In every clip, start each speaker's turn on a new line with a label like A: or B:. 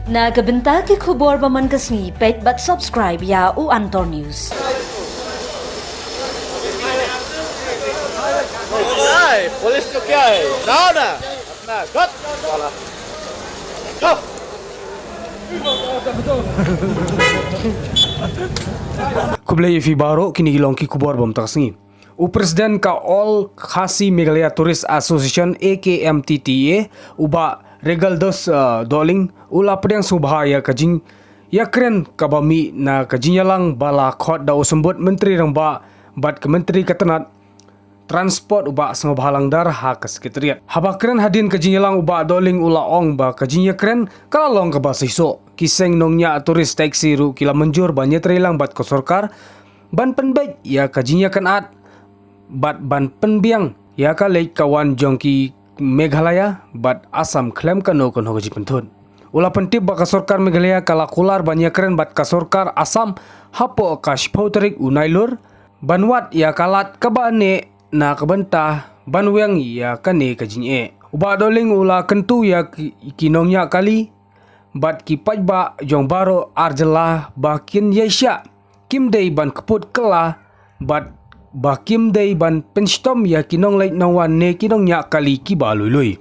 A: Nagabenta ki khubor baman kasni pet bat subscribe ya u Antor News.
B: Hey, polis tu क्या है? Now ना, अपना cut वाला. Go.
C: Kublai fi baro kini gilong ki kubor bom taksingi. U Presiden ka All Khasi Meghalaya Tourist Association AKMTTA uba regal dos doling ula pedang subhaya kajing ya keren kabami na kajinyalang bala khot da usembut menteri rangba bat ke menteri ketenat transport uba sengab halang dar ha ke sekretariat. Haba keren hadin kajinyalang uba doling ula ong ba kajinya keren kalalong ke basiso kiseng nongnya turis taksi ru kila menjur banyak terilang bat ke sorkar ban penbaik ya kajinya kenat bat ban penbiang ya ka lek kawan jongki Meghalaya bat Asam klaim kano kon hoji pentun. Ula pentip ba ka sorkar Meghalaya kala kular banyak keren bat ka sorkar Asam hapo ka shpauterik unailur banwat ya kalat kabane na kabenta banweng ya kane kajinye. Uba doling ula kentu ya kinongnya kali bat ki pajba jong baro arjela bakin yesya kim dei ban keput kela bat bakim dei ban penstom ya kinong lait nawan ne kinong nya kali ki balului.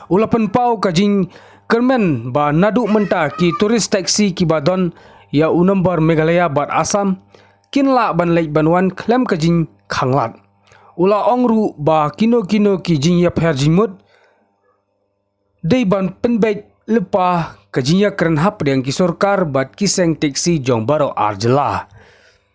C: Ula penpau kajing kermen ba nadu menta ki turis taksi ki badon ya unumber Meghalaya bat Asam kinla ban lait banwan klem kajing khanglat. Ula ongru ba kino ki jing ya pher jingmut dei ban penbait lepa kajing ya keren hap yang ki sorkar bat kiseng taksi jong baro arjela.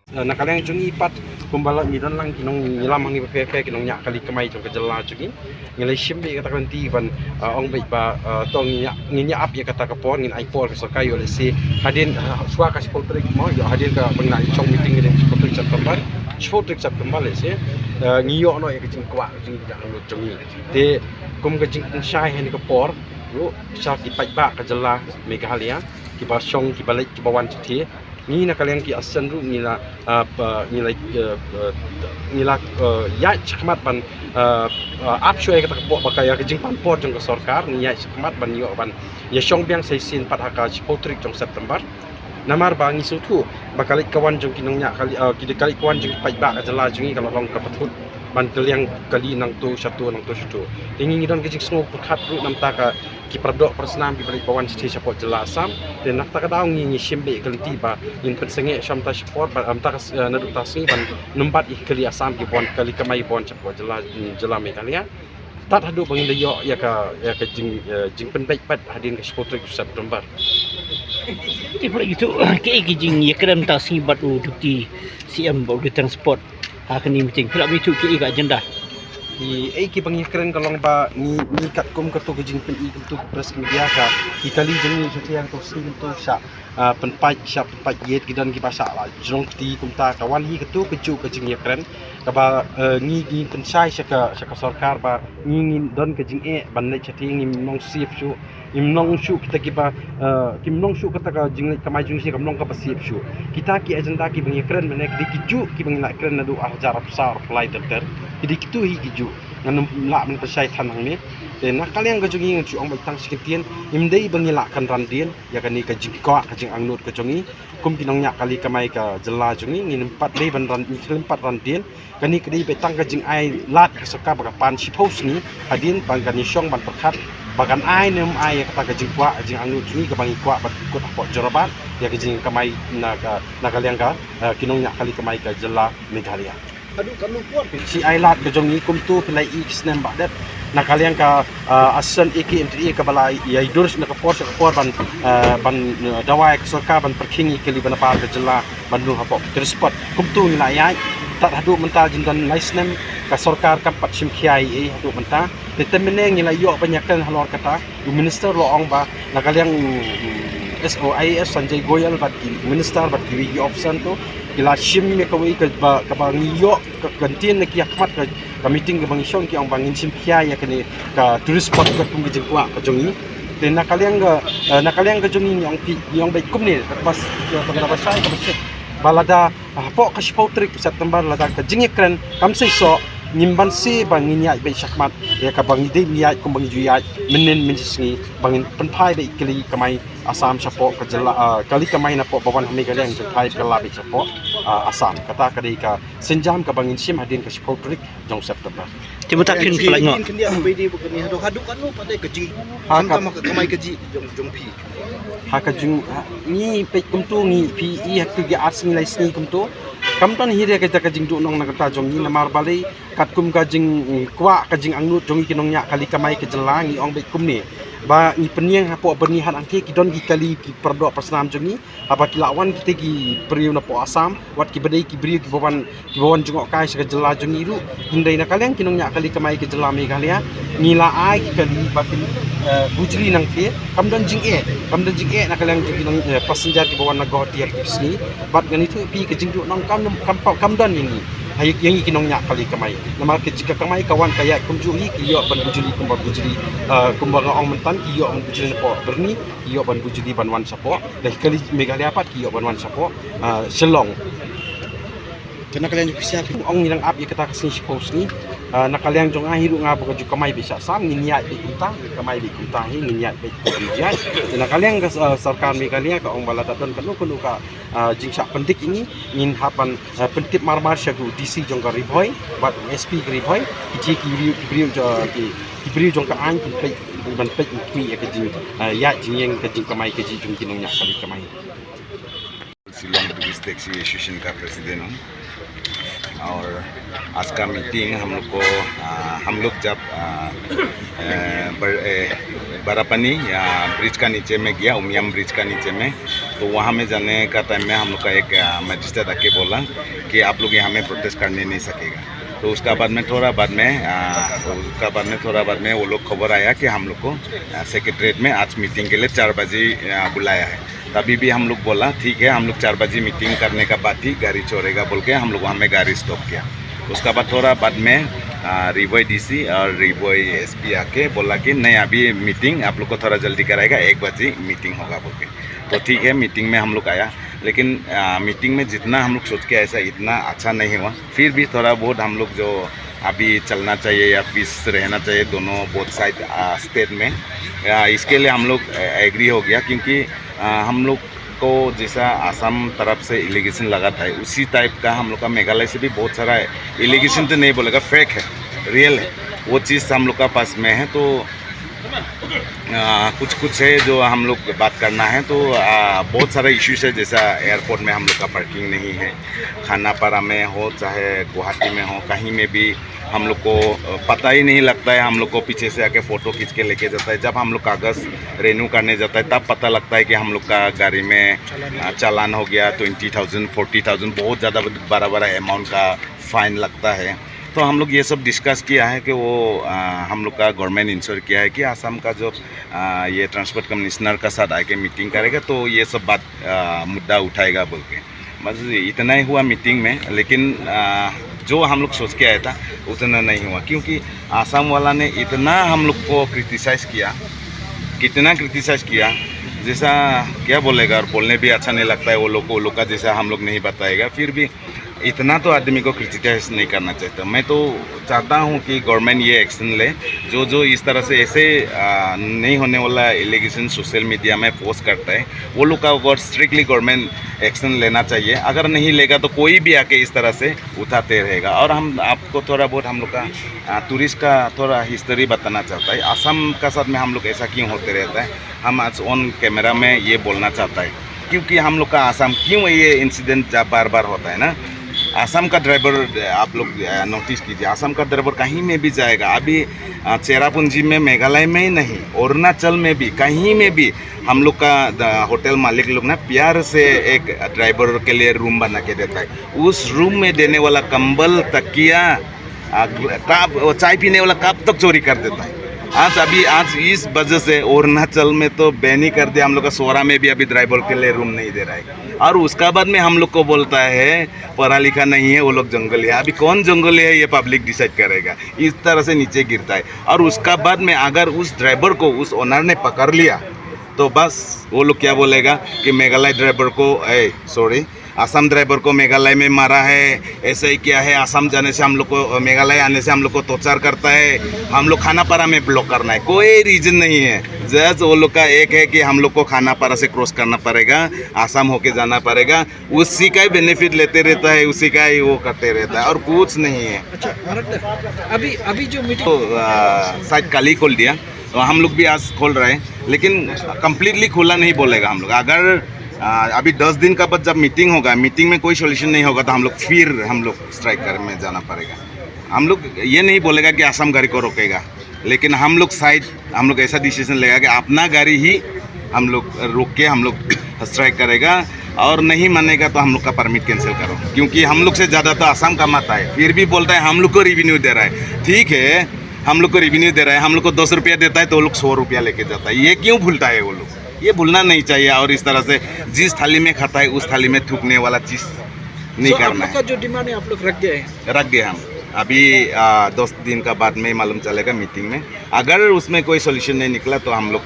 D: Nakaleng jungi pat kumbala midon lang kinong nilamang ni PPK kinong nya kali kemai jong kejela jungi ngilai shimbe kata kanti ban ong baik ba tong nya ap ya kata kapor ngin aipol ke sokai oleh si hadin suaka kasih poltrik mo ya hadin ka bengna chong meeting ni poltrik September poltrik September le si ngiyo no ya kejing kwa kejing jak lu jungi te kum kejing shai hen kapor lu syak ipai ba kejela Meghalaya ki ba shong ki balik ki bawan citi ni nak kalian ki asan ru nila ya chakmat ban ap shoi kata kebo bakaya kejing pampor jong ke sorkar ni ya chakmat ban yo ban ya shong biang saisin pat haka chpotrik jong September namar bangi sutu bakalik kawan jong kinongnya kali kawan jong pai ba kajala jongi kalau long kapatut ban kaliang kali nang tu satu tinggi ngidon kejing semua perkat ru nam taka ki perdok persnam ki balik bawan siti support jelasam dan nak taka daung ni shimbe kelti ba in pensenge shamta support ba am taka naduk tasni ban numpat kali asam ki bon kali kamai bon support jela Meghalaya tat hadu bangin yo ya ka jing penbaik pat hadin ke support September
E: Tidak itu ke jing ya kerem tasni bat duti CM bagi transport akan ni meeting tidak itu ke agenda
D: di ki bang keren kalong ba ni kat kum ka to kejing pen i tu press media ka ikali jeng setiang to sin to sa penpai yet gidan ki basa la jong ti kum ta kawan hi ketu keju kejing keren ka ba ni pensai sa sarkar ba ni don kejing ban le chati ni mong sip su imnong shu kita ki ba kimnong shu kata ka jing ka mai jing si kamnong ka pasip shu kita ki agenda ki bang keren menek di keju ki bang nak keren nadu ajar besar flight ter jadi kitu hi keju ngan la men persai tanang ni dan nak kalian ke jongi ngan ong batang seketian imdei bangila kan randien ya kan ni ka jingko ka jing angnut ke jongi kum pinong nya kali kamai ka jela jongi ngin empat dei ban ran empat randien kan ni kedai betang ka jing ai lat ka soka baka pan sipos ni hadin ban kan ni syong ban perkat bagan ai nem ai kata ka jingko jing angnut jongi ka bangi kwa bat kut apa jorobat ya ka jing kamai na kalian ka kinong nya kali kamai ka jela Meghalaya aduh kamu kuat si ailat ke jongi kum tu pelai isnem badat nak kalian ka asan AKMTTA ka balai ya idurs nak por ban dawai ke sorka ban perkingi kali ban par ke jela bandung hapok terspot kum tu ngila ya tak hadu mental jindan laisnem ka sorkar ka pat sim kiai hadu menta detemene ngila yo banyakan halor kata minister lo ong ba nak kalian SOIS Sanjay Goyal bat minister bat kiri option tu kila shim me kawai ka bang yo ka kantin na kiakmat ka meeting ka bang isong ki ang bangin sim kya ya kani ka tourist spot ka tung gijing kwa ka jongi ten nakaliang ka jongi yang baik kum ni pas ka sai ka balada po ka September lada ka jingikren kam sai so nimban se bangin ya be shakmat ya ka bangi de mi ya kum bangi ju ya menen min singi bangin penpai be ikli kamai Assam chapo ka jala kali kamai na po bawan hame galeng penpai kala be chapo Assam kata kadai ka senjam ka bangin sim hadin ka chapo trik jong September
E: Tiba tak kin pelak ngok.
F: Kan dia ambil dia bukan ni haduk kan lu pada keji.
D: Ha,
F: Kan mak kamai keji jong pi.
D: haka jung ni pe kum tu ni pi I hak tu gi art sing lai sing kum tu kam tan hi re ka ta ka jing du nong na ta jong ni na mar balai kat kum ka jing kwa ka jing ang nu jong ki nong nya kali kamai ke jelang ni ong be kum ni ba ni peniang hapo bernihan angke ki don ki kali ki perdo persnam jong ni apa ki lawan kita ki priu na po Assam wat ki badai ki briu ki bawan jong kai sa jela jong ni ru hindai na kaleng ki nong nya kali kamai ke jela Meghalaya ni la ai ki kali ba ki bujri nang ke kam don jing e na kaleng jing nong passenger ki bawan na go tiar ki sini bat ngani tu pi ke jing du nong kam don ni hay yang ikinong nya kali kamai nama ke jika kamai kawan kaya kumju hi iyo ban bujuli kumba ong mentan iyo ban bujuli po berni iyo ban bujuli ban wan sapo dah kali Meghalaya pat iyo ban wan sapo Shillong
F: Kena kalian juga siap.
D: ong nilang ap ya kata kasing post ni nakaliang jong ahiru nga buka juga kamai bisa sam nginyat di kuntang kamai di kuntang hi nginyat di kuntang nakaliang sarkar Meghalaya ka ong baladaton kanu ka jingsa pendik ini ngin hapan pentip marmar syagu DC jong ka riboy bat SP ka riboy ki briu jong ka an ki pe ban pe ki ya ka jing ya jing ka jing kamai ka jing jong kinong nya kali kamai
G: Shillong tourist taxi association का प्रेसिडेंट हूँ और आज का मीटिंग हम लोग जब बरापनी या ब्रिज का नीचे में गया उमियम ब्रिज का नीचे में तो वहाँ में जाने का टाइम में हम लोग का एक मजिस्ट्रेट आके बोला कि आप लोग यहाँ में प्रोटेस्ट करने नहीं सकेगा तो उसका बाद में थोड़ा बाद में वो लोग खबर आया कि हम लोग को सेक्रेटरीट में आज मीटिंग के लिए 4 बजे बुलाया है तभी भी हम लोग बोला ठीक है हम लोग 4 बजे मीटिंग करने का बाद ही गाड़ी छोड़ेगा बोल के हम लोग वहाँ में गाड़ी स्टॉप किया उसका बाद थोड़ा बाद में रिवॉय डीसी और रिवॉय एसपी आके बोला कि नहीं अभी मीटिंग आप लोग को थोड़ा जल्दी कराएगा 1 बजे मीटिंग होगा बोल के तो ठीक है मीटिंग में हम लोग आया लेकिन मीटिंग में जितना हम लोग सोच के ऐसा इतना अच्छा नहीं हुआ फिर भी थोड़ा बहुत हम लोग जो अभी चलना चाहिए या पीस रहना चाहिए दोनों बोथ साइड स्टेट में इसके लिए हम लोग एग्री हो गया क्योंकि हम लोग को जैसा आसाम तरफ से इलीगेशन लगा था उसी टाइप का हम लोग का मेघालय से भी बहुत सारा इलीगेशन तो नहीं बोलेगा फेक है रियल है वो चीज़ हम लोग का पास में है तो कुछ है जो हम लोग बात करना है तो बहुत सारा इश्यूज है जैसा एयरपोर्ट में हम लोग का पार्किंग नहीं है खानापारा में हो चाहे गुवाहाटी में हो कहीं में भी हम लोग को पता ही नहीं लगता है हम लोग को पीछे से आके फ़ोटो खींच के लेके जाता है जब हम लोग कागज़ रेन्यू करने जाता है तब पता लगता है कि हम लोग का गाड़ी में चालान हो गया 20,000 40,000 बहुत ज़्यादा बड़ा अमाउंट का फ़ाइन लगता है तो हम लोग ये सब डिस्कस किया है कि वो हम लोग का गवर्नमेंट इंश्योर किया है कि आसाम का जो ये ट्रांसपोर्ट कमिश्नर का साथ आके मीटिंग करेगा तो ये सब बात मुद्दा उठाएगा बोल के बस इतना ही हुआ मीटिंग में लेकिन जो हम लोग सोच के आया था उतना नहीं हुआ क्योंकि आसाम वाला ने इतना हम लोग को क्रिटिसाइज़ किया कितना क्रिटिसाइज़ किया जैसा क्या बोलेगा और बोलने भी अच्छा नहीं लगता है वो लोग का जैसा हम लोग नहीं बताएगा फिर भी इतना तो आदमी को क्रिटिसाइज नहीं करना चाहिए मैं तो चाहता हूँ कि गवर्नमेंट ये एक्शन ले जो इस तरह से ऐसे नहीं होने वाला एलिगेशन सोशल मीडिया में पोस्ट करता है वो लोग का अगर स्ट्रिक्टली गवर्नमेंट एक्शन लेना चाहिए अगर नहीं लेगा तो कोई भी आके इस तरह से उठाते रहेगा और हम आपको थोड़ा बहुत हम लोग का टूरिस्ट का थोड़ा हिस्ट्री बताना चाहता है आसाम का साथ में हम लोग ऐसा क्यों होते रहता है हम आज ऑन कैमरा में ये बोलना चाहता है क्योंकि हम लोग का आसाम क्यों ये इंसिडेंट बार बार होता है ना आसाम का ड्राइवर आप लोग नोटिस कीजिए आसाम का ड्राइवर कहीं में भी जाएगा अभी चेरापूंजी में मेघालय में ही नहीं अरुणाचल में भी कहीं में भी हम लोग का होटल मालिक लोग ना प्यार से एक ड्राइवर के लिए रूम बना के देता है उस रूम में देने वाला कंबल तकिया कप चाय पीने वाला कप तक चोरी कर देता है आज इस वजह से अरुणाचल में तो बैन ही कर दिया हम लोग का सोरा में भी अभी ड्राइवर के लिए रूम नहीं दे रहा है और उसका बाद में हम लोग को बोलता है पढ़ा लिखा नहीं है वो लोग जंगली है अभी कौन जंगली है ये पब्लिक डिसाइड करेगा इस तरह से नीचे गिरता है और उसका बाद में अगर उस ड्राइवर को उस ओनर ने पकड़ लिया तो बस वो लोग क्या बोलेगा कि मेघालय ड्राइवर को सॉरी असम ड्राइवर को मेघालय में मारा है, ऐसे ही किया है, असम जाने से हम लोग को, मेघालय आने से हम लोग को टॉर्चर करता है, हम लोग खानापारा में ब्लॉक करना है। कोई रीज़न नहीं है, जस्ट वो लोग का एक है कि हम लोग को खानापारा से क्रॉस करना पड़ेगा, असम होके जाना पड़ेगा, उसी का ही बेनिफिट लेते रहता है, उसी का ही वो करते रहता है और कुछ नहीं है।
F: अच्छा अभी जो मीटिंग
G: तो शायद कल ही खोल दिया, तो हम लोग भी आज खोल रहे हैं, लेकिन कम्प्लीटली खुला नहीं बोलेगा हम लोग। अगर अभी 10 दिन का बाद जब मीटिंग होगा, मीटिंग में कोई सोल्यूशन नहीं होगा तो हम लोग स्ट्राइक कर में जाना पड़ेगा। हम लोग ये नहीं बोलेगा कि असम गाड़ी को रोकेगा, लेकिन हम लोग ऐसा डिसीजन लेगा कि अपना गाड़ी ही हम लोग रोक के हम लोग स्ट्राइक करेगा, और नहीं मानेगा तो हम लोग का परमिट कैंसिल करो, क्योंकि हम लोग से ज़्यादा तो असम कमाता है, फिर भी बोलता है हम लोग को रिवेन्यू दे रहा है। ठीक है, हम लोग को रिवेन्यू दे रहा है, हम लोग को 10 रुपया देता है तो वो लोग 100 रुपया लेके जाता है। ये क्यों भूलता है वो लोग? ये भूलना नहीं चाहिए, और इस तरह से जिस थाली में खाता है उस थाली में थूकने वाला चीज़ नहीं करना है।
F: का जो डिमांड है आप लोग रख गए
G: हम अभी 10 दिन का बाद में मालूम चलेगा मीटिंग में। अगर उसमें कोई सोल्यूशन नहीं निकला तो हम लोग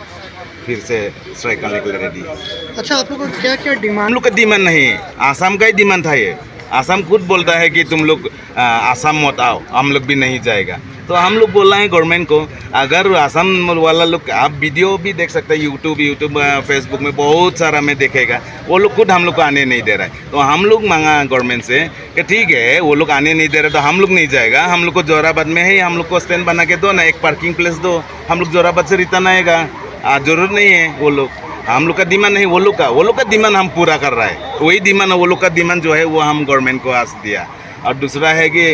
G: फिर से स्ट्राइक करने के लिए रेडी है।
F: अच्छा आप लोग का क्या डिमांड?
G: हम लोग का डिमांड नहीं है, आसाम का ही डिमांड था ये। आसाम खुद बोलता है कि तुम लोग आसाम मत आओ, हम लोग भी नहीं जाएगा। तो हम लोग बोल रहे हैं गवर्नमेंट को, अगर आसाम वाला लोग, आप वीडियो भी देख सकते हैं यूट्यूब फेसबुक में बहुत सारा में देखेगा, वो लोग खुद हम लोग को आने नहीं दे रहा है। तो हम लोग मांगा गवर्नमेंट से कि ठीक है वो लोग आने नहीं दे रहे तो हम लोग नहीं जाएगा, हम लोग को जोराबाद में ही हम लोग को स्टैंड बना के दो ना, एक पार्किंग प्लेस दो, हम लोग जोराबाद से रिटर्न आएगा। जरूरत नहीं है वो लोग, हम लोग का डिमांड नहीं, वो लोग का डिमांड हम पूरा कर रहा है। वही डिमांड, वो लोग का डिमांड जो है वो हम गवर्नमेंट को आज दिया। और दूसरा है कि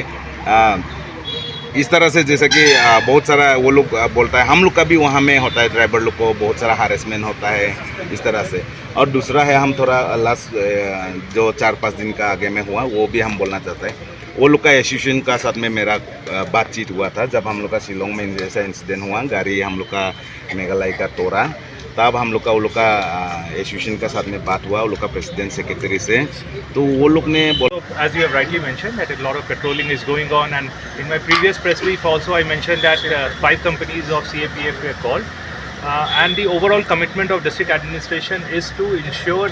G: इस तरह से जैसे कि बहुत सारा वो लोग बोलता है, हम लोग का भी वहाँ में होता है, ड्राइवर लोग को बहुत सारा हारेसमेंट होता है इस तरह से। और दूसरा है, हम थोड़ा लास्ट जो 4-5 दिन का आगे में हुआ वो भी हम बोलना चाहते हैं। वो लोग का एसोसिएशन का साथ में मेरा बातचीत हुआ था, जब हम लोग का शिलोंग में जैसा इंसिडेंट हुआ, गाड़ी हम लोग का मेघालय का तोड़ा, तब हम लोग का एसोसिएशन का साथ में बात हुआ, वो लोग का प्रेसिडेंट सेक्रेटरी से। तो वो लोग ने
H: as you have rightly mentioned, that a lot of patrolling is going on, and in my previous press brief also I mentioned that 5 companies of CAPF were called, and the overall commitment of district administration is to ensure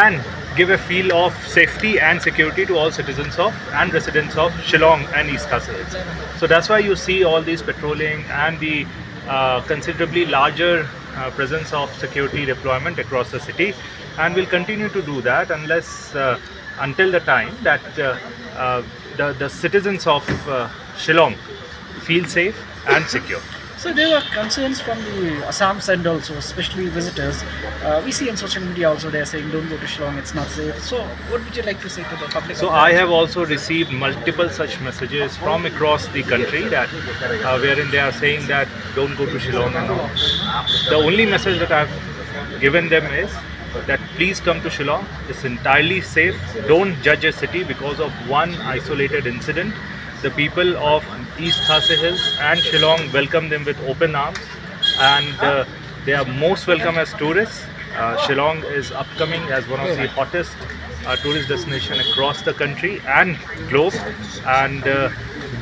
H: and give a feel of safety and security to all citizens of and residents of Shillong and East Khasi Hills. So that's why you see all these patrolling and the considerably larger presence of security deployment across the city, and we'll continue to do that until the time that the citizens of Shillong feel safe and secure.
I: So there are concerns from the Assam side also, especially visitors. We see on social media also they are saying don't go to Shillong, it's not safe. So what would you like to say to the public?
H: So I have also received multiple such messages from across the country that wherein they are saying that don't go to Shillong and all. The only message that I've given them is that please come to Shillong. It's entirely safe. Don't judge a city because of one isolated incident. The people of East Khasi Hills and Shillong welcome them with open arms, and they are most welcome as tourists. Shillong is upcoming as one of the hottest tourist destination across the country and globe, and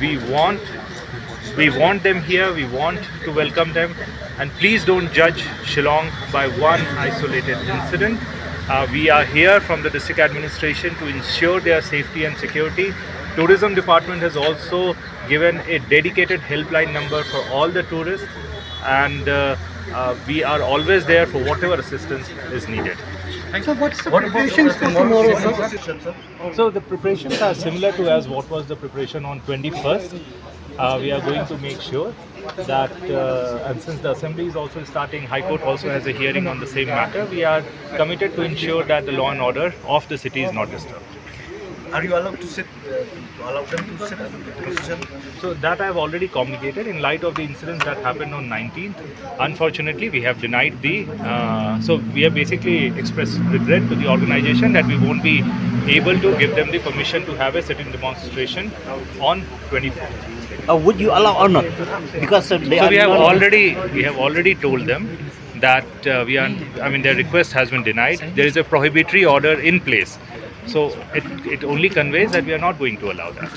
H: we want them here. We want to welcome them, and please don't judge Shillong by one isolated incident. We are here from the district administration to ensure their safety and security. Tourism department has also given a dedicated helpline number for all the tourists, and we are always there for whatever assistance is needed.
F: So what's the preparations for tomorrow, sir?
H: So the preparations are similar to as what was the preparation on 21st. We are going to make sure that, and since the assembly is also starting, High Court also has a hearing on the same matter, we are committed to ensure that the law and order of the city is not disturbed.
F: Are you allowed to sit? Allow them to sit?
H: So that I have already communicated in light of the incidents that happened on 19th. Unfortunately, we have denied so we have basically expressed regret to the organization that we won't be able to give them the permission to have a sit-in demonstration on 24th.
E: Would you allow or not? Because they
H: So
E: are
H: we have
E: not-
H: already told them that their request has been denied. There is a prohibitory order in place. So it only conveys that we are not going to allow that.